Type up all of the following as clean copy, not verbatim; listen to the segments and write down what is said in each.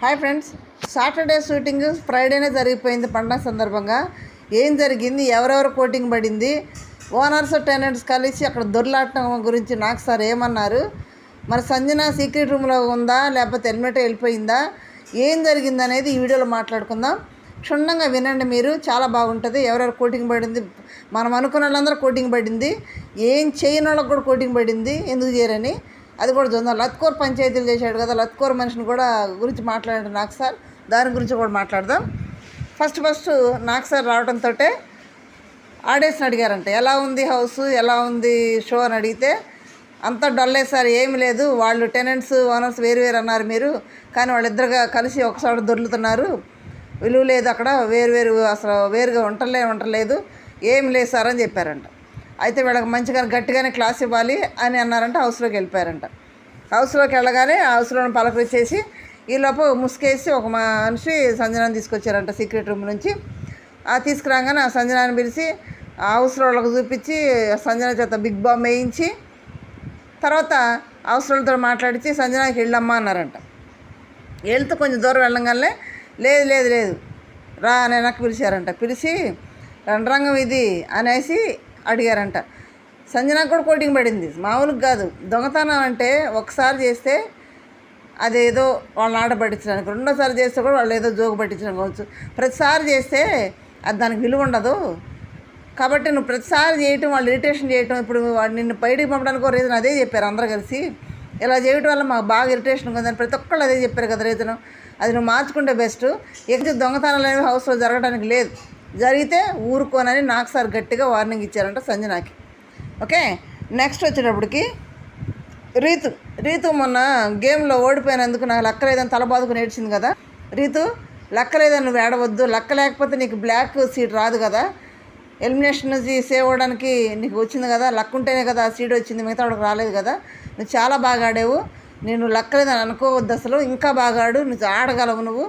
Hi friends, Saturday shooting ఫ్రైడేనే జరిగిపోయింది పండగ సందర్భంగా. ఏం జరిగింది, ఎవరెవరు కోటింగ్ పడింది, ఓనర్స్ టెనెంట్స్ కలిసి అక్కడ దొర్లాటం గురించి నాకు సార్ ఏమన్నారు, మరి సంజన సీక్రెట్ రూమ్లో ఉందా లేకపోతే హెల్మెట్ వెళ్ళిపోయిందా, ఏం జరిగింది అనేది ఈ వీడియోలో మాట్లాడుకుందాం. క్షుణ్ణంగా వినండి, మీరు చాలా బాగుంటుంది. ఎవరెవరు కోటింగ్ పడింది, మనం అనుకున్న వాళ్ళందరూ కోటింగ్ పడింది, ఏం చేయని వాళ్ళకి కూడా కోటింగ్ పడింది, ఎందుకు చేయరని అది కూడా చూద్దాం. లత్కోర్ పంచాయతీలు చేశాడు కదా, లత్కోర్ మనిషిని కూడా గురించి మాట్లాడాడు నాకు సార్, దాని గురించి కూడా మాట్లాడదాం. ఫస్ట్ నాకు సార్ రావడంతో ఆడేసిన అడిగారంట, ఎలా ఉంది హౌస్, ఎలా ఉంది షో అని అడిగితే అంతా డొల్లే సార్, ఏమి లేదు, వాళ్ళు టెనెంట్స్ ఓనర్స్ వేరు అన్నారు మీరు, కానీ వాళ్ళిద్దరుగా కలిసి ఒకసారి దొర్లుతున్నారు, విలువ లేదు అక్కడ, వేరు అసలు వేరుగా ఉండలేదు, ఏం లేదు సార్ అని చెప్పారంట. అయితే వీళ్ళకి మంచిగా గట్టిగానే క్లాస్ ఇవ్వాలి అని అన్నారంట. హౌస్లోకి వెళ్ళిపోయారంట. హౌస్లోకి వెళ్ళగానే హౌస్లో పలకరించేసి ఈలోపు ముసుకేసి ఒక మనిషి సంజనాన్ని తీసుకొచ్చారంట సీక్రెట్ రూమ్ నుంచి. తీసుకురాగానే ఆ సంజనాన్ని పిలిచి హౌస్లో వాళ్ళకి చూపించి సంజన చేత బిగ్ బామ్ వేయించి తర్వాత హౌస్లతో మాట్లాడించి సంజనాకి వెళ్ళమ్మా అన్నారంట. వెళ్తూ కొంచెం దూరం వెళ్ళగానే లేదు రా అని వెనక్కి పిలిచారంట. పిలిచి రంగం ఇది అనేసి అడిగారంట. సంజనాకు కూడా కోటింగ్ పడింది, మామూలుగా కాదు. దొంగతనం అంటే ఒకసారి చేస్తే అదేదో వాళ్ళని ఆట పట్టించడానికి, రెండోసారి చేస్తే కూడా వాళ్ళు ఏదో జోగు పట్టించడం కావచ్చు. ప్రతిసారి చేస్తే అది దానికి విలువ ఉండదు. కాబట్టి నువ్వు ప్రతిసారి చేయటం, వాళ్ళు ఇరిటేషన్ చేయటం, ఇప్పుడు నిన్ను బయటికి పంపడానికి ఒక రీజన్ అదే చెప్పారు అందరూ కలిసి. ఇలా చేయటం వల్ల మాకు బాగా ఇరిటేషన్ ఉందని ప్రతి ఒక్కళ్ళు అదే చెప్పారు కదా రీజను. అది నువ్వు మార్చుకుంటే బెస్ట్. ఎక్కడ దొంగతనాలు అనేవి హౌస్లో జరగడానికి లేదు, జరిగితే ఊరుకోనని నాకు సార్ గట్టిగా వార్నింగ్ ఇచ్చారంట సంజనాకి. ఓకే, నెక్స్ట్ వచ్చేటప్పటికి రీతు మొన్న గేమ్లో ఓడిపోయినందుకు నాకు లెక్క లేదని తల బాదుకుని ఏడ్చింది కదా. రీతు, లెక్క లేదని నువ్వు ఏడవద్దు, లెక్క లేకపోతే నీకు బ్లాక్ సీట్ రాదు కదా, ఎలిమినేషన్ నుంచి సేవ్ అవ్వడానికి నీకు వచ్చింది కదా, లక్ ఉంటేనే కదా ఆ సీట్ వచ్చింది, మిగతా వాడికి రాలేదు కదా. నువ్వు చాలా బాగా ఆడావు, నేను లెక్క లేదని అనుకోవద్దు, అసలు ఇంకా బాగా ఆడు, నువ్వు ఆడగలవు, నువ్వు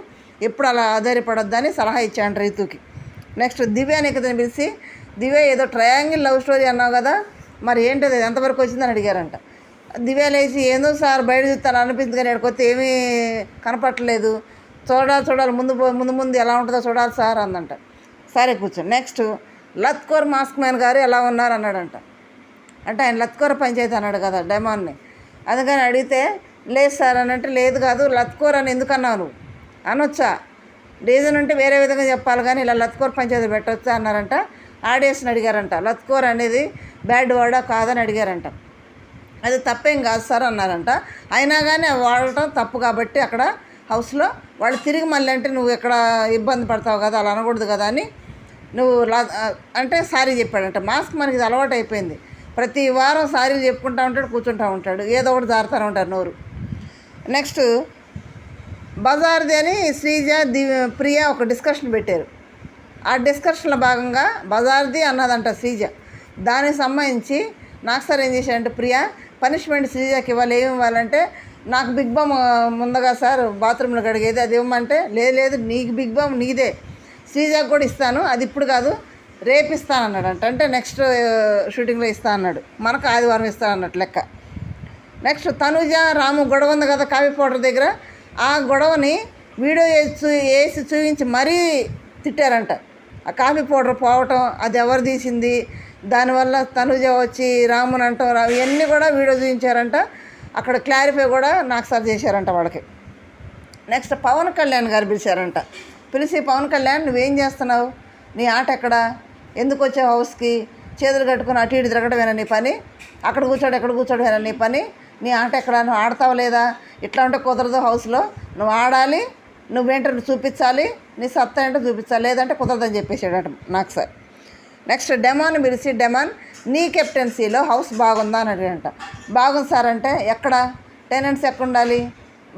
ఎప్పుడు అలా ఆధారపడొద్దని సలహా ఇచ్చాను రీతుకి. నెక్స్ట్ దివ్యాని కదని పిలిచి, దివ్య ఏదో ట్రయాంగిల్ లవ్ స్టోరీ అన్నావు కదా, మరి ఏంటది ఎంతవరకు వచ్చిందని అడిగారంట. దివ్య లేచి, ఏందో సార్ బయట చూస్తాను అనిపించింది కానీ ఎక్కడికొస్తే ఏమీ కనపట్టలేదు, చూడాలి ముందు ఎలా ఉంటుందో చూడాలి సార్ అందంట. సరే కూర్చోండి. నెక్స్ట్ లత్కోర్ మాస్క్ మ్యాన్ గారు ఎలా ఉన్నారు అన్నాడంట. అంటే ఆయన లత్కోర్ పంచాయతీ అన్నాడు కదా డెమాన్ని, అందుకని అడిగితే లేదు సార్ అని అంటే, లేదు కాదు లత్కోర్ అని ఎందుకు అన్నావు నువ్వు అనొచ్చా, రీజన్ ఉంటే వేరే విధంగా చెప్పాలి కానీ ఇలా లత్కోర్ పంచాయతీ పెట్టొచ్చా అన్నారంట. ఆడియన్స్ని అడిగారంట, లత్కోర్ అనేది బ్యాడ్ వర్డా కాదని అడిగారంట. అది తప్పేం కాదు సార్ అన్నారంట. అయినా కానీ వాడటం తప్పు కాబట్టి అక్కడ హౌస్లో వాళ్ళు తిరిగి మళ్ళీ అంటే నువ్వు ఎక్కడ ఇబ్బంది పడతావు కదా, అలా అనకూడదు కదా అని నువ్వు అంటే సారీ చెప్పాడంట. మాస్క్ మనకి ఇది అలవాటు అయిపోయింది, ప్రతి వారం సారీలు చెప్పుకుంటూ ఉంటాడు, కూర్చుంటూ ఉంటాడు, ఏదో ఒకటి జారుతూనే ఉంటారు నోరు. నెక్స్ట్ బజార్ది అని శ్రీజ ప్రియ ఒక డిస్కషన్ పెట్టారు. ఆ డిస్కషన్లో భాగంగా బజార్ది అన్నదంట శ్రీజ. దానికి సంబంధించి నాకు సార్ ఏం చేశాడంటే, ప్రియ పనిష్మెంట్ శ్రీజకి ఇవ్వాలి, ఏమి ఇవ్వాలంటే, నాకు బిగ్ బామ్ ముందుగా సార్ బాత్రూంలో కడిగేది అది ఇవ్వమంటే, లేదు నీకు బిగ్ బామ్ నీదే, శ్రీజకి కూడా ఇస్తాను, అది ఇప్పుడు కాదు రేపు ఇస్తాను అన్నాడంట. అంటే నెక్స్ట్ షూటింగ్లో ఇస్తా అన్నాడు, మనకు ఆదివారం ఇస్తాను అన్నట్టు లెక్క. నెక్స్ట్ తనుజ రాము గొడవ ఉంది కదా కాఫీ పౌడర్ దగ్గర, ఆ గొడవని వీడియో వేసి చూపించి మరీ తిట్టారంట. ఆ కాఫీ పౌడర్ పోవటం, అది ఎవరు తీసింది, దానివల్ల తనుజ వచ్చి రాముని అంటాం, ఇవన్నీ కూడా వీడియో చూపించారంట. అక్కడ క్లారిఫై కూడా నాకు సార్ చేశారంట వాళ్ళకి. నెక్స్ట్ పవన్ కళ్యాణ్ గారు పిలిచారంట. పిలిచి, పవన్ కళ్యాణ్ నువ్వేం చేస్తున్నావు, నీ ఆట ఎక్కడ, ఎందుకు వచ్చావు హౌస్కి, చేతులు కట్టుకుని అటు ఇటు తిరగడమేనా నీ పని, అక్కడ కూర్చోడమేనా నీ పని, నీ ఆట ఎక్కడ, నువ్వు ఆడతావు లేదా, ఇట్లా ఉంటే కుదరదు, హౌస్లో నువ్వు ఆడాలి, నువ్వేంటో చూపించాలి, నీ సత్తా ఏంటో చూపించాలి, లేదంటే కుదరదని చెప్పేసాడట నాకు సార్. నెక్స్ట్ డెమాన్ పిలిచి, డెమాన్ నీ కెప్టెన్సీలో హౌస్ బాగుందా అని అడిగాడంట. బాగుంది సార్ అంటే, ఎక్కడ టెనెంట్స్ ఎక్కడ ఉండాలి,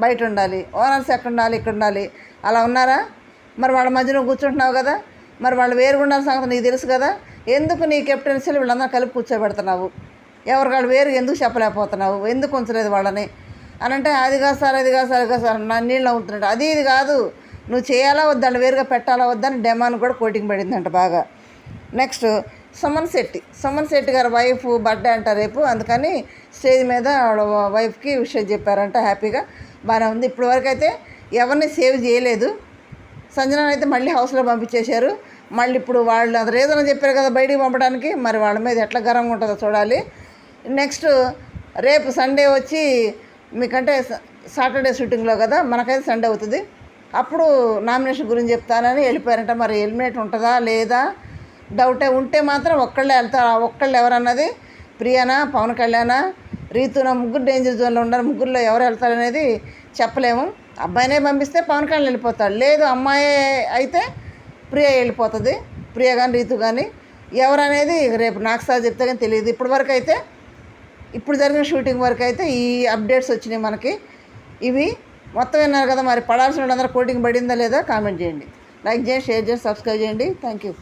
బయట ఉండాలి, ఓనర్స్ ఎక్కడ ఉండాలి, ఇక్కడ ఉండాలి, అలా ఉన్నారా, మరి వాళ్ళ మధ్యలో కూర్చుంటున్నావు కదా, మరి వాళ్ళు వేరుగా ఉండాల్సిన సంగతి నీకు తెలుసు కదా, ఎందుకు నీ కెప్టెన్సీలో వీళ్ళందరూ కలిపి కూర్చోబెడుతున్నావు, ఎవరికాళ్ళు వేరు ఎందుకు చెప్పలేకపోతున్నావు, ఎందుకు ఉంచలేదు వాళ్ళని అని అంటే, అది కాదు సార్ నా నీళ్ళు అవుతున్నాడు, అది ఇది కాదు, నువ్వు చేయాలా వద్దని వేరుగా పెట్టాలా వద్దని డెమాన్ కూడా కోటింగ్ పడిందంట బాగా. నెక్స్ట్ సుమన్ శెట్టి గారి వైఫ్ బర్త్డే అంట రేపు, అందుకని స్టేజ్ మీద వాళ్ళ వైఫ్కి విషయం చెప్పారంట. హ్యాపీగా బాగానే ఉంది. ఇప్పటి వరకు అయితే ఎవరిని సేవ్ చేయలేదు. సంజన అయితే మళ్ళీ హౌస్లో పంపించేశారు. మళ్ళీ ఇప్పుడు వాళ్ళు అది రీజన్ చెప్పారు కదా బయటికి పంపడానికి, మరి వాళ్ళ మీద ఎట్లా గరంగా ఉంటుందో చూడాలి. నెక్స్ట్ రేపు సండే వచ్చి మీకంటే సాటర్డే షూటింగ్లో కదా, మనకైతే సండే అవుతుంది. అప్పుడు నామినేషన్ గురించి చెప్తానని వెళ్ళిపోయారంట. మరి ఎలిమినేట్ ఉంటుందా లేదా డౌటే. ఉంటే మాత్రం ఒక్కళ్ళే వెళ్తారు. ఒక్కళ్ళు ఎవరన్నది ప్రియానా, పవన్ కళ్యాణా, రీతునా, ముగ్గురు డేంజర్ జోన్లో ఉన్నారు. ముగ్గురులో ఎవరు వెళ్తారనేది చెప్పలేము. అబ్బాయినే పంపిస్తే పవన్ కళ్యాణ్ వెళ్ళిపోతాడు, లేదు అమ్మాయి అయితే ప్రియ వెళ్ళిపోతుంది. ప్రియ కానీ రీతు కానీ ఎవరనేది రేపు నాకు సార్ చెప్తే కానీ తెలియదు. ఇప్పుడు జరిగిన షూటింగ్ వరకు అయితే ఈ అప్డేట్స్ వచ్చినాయి మనకి. ఇవి మొత్తం విన్నారు కదా. మరి పడాల్సిన వాళ్ళందరూ కోటింగ్ పడిందా లేదా కామెంట్ చేయండి, లైక్ చేయండి, షేర్ చేయండి, సబ్స్క్రైబ్ చేయండి. Thank you.